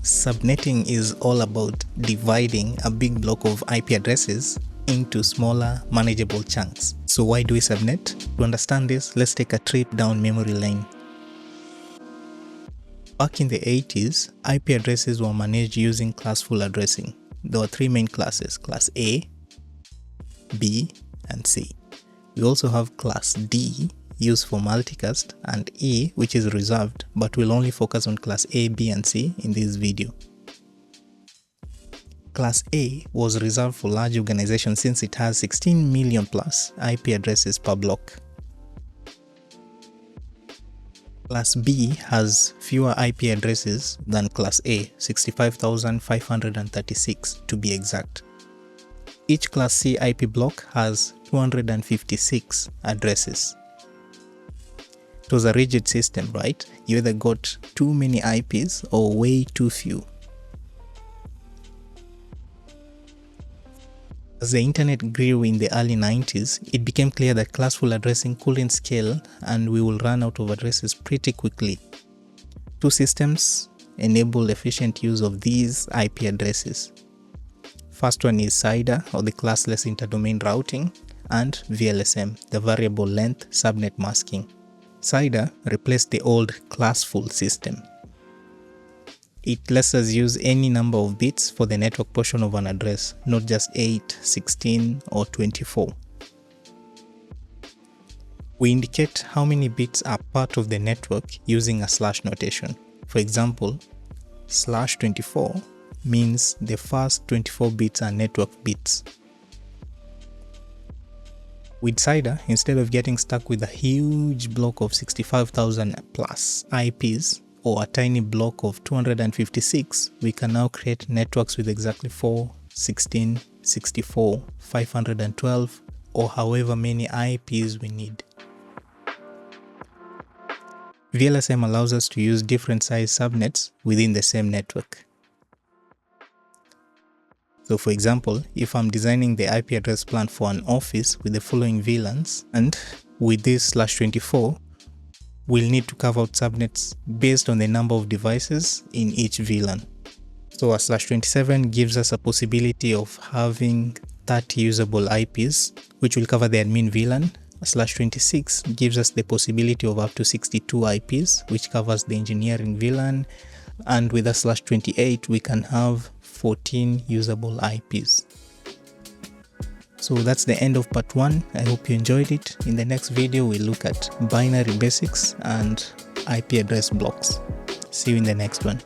Subnetting is all about dividing a big block of IP addresses into smaller, manageable chunks. So why do we subnet? To understand this, let's take a trip down memory lane. Back in the 80s, IP addresses were managed using classful addressing. There were three main classes: class A, B, and C. We also have class D, used for multicast, and E, which is reserved, but we'll only focus on class A, B, and C in this video. Class A was reserved for large organizations since it has 16 million plus IP addresses per block. Class B has fewer IP addresses than Class A, 65,536 to be exact. Each Class C IP block has 256 addresses. It was a rigid system, right? You either got too many IPs or way too few. As the internet grew in the early 90s, it became clear that classful addressing couldn't scale and we will run out of addresses pretty quickly. Two systems enable efficient use of these IP addresses. First one is CIDR, or the classless interdomain routing, and VLSM, the variable length subnet masking. CIDR replaced the old classful system. It lets us use any number of bits for the network portion of an address, not just 8, 16, or 24. We indicate how many bits are part of the network using a slash notation. For example, /24 means the first 24 bits are network bits. With CIDR, instead of getting stuck with a huge block of 65,000 plus IPs, or a tiny block of 256, we can now create networks with exactly 4, 16, 64, 512, or however many IPs we need. VLSM allows us to use different size subnets within the same network. So for example, if I'm designing the IP address plan for an office with the following VLANs, and with this /24, we'll need to carve out subnets based on the number of devices in each VLAN. So a /27 gives us a possibility of having 30 usable IPs, which will cover the admin VLAN. A /26 gives us the possibility of up to 62 IPs, which covers the engineering VLAN. And with a /28, we can have 14 usable IPs. So that's the end of part 1. I hope you enjoyed it. In the next video, we'll look at binary basics and IP address blocks. See you in the next one.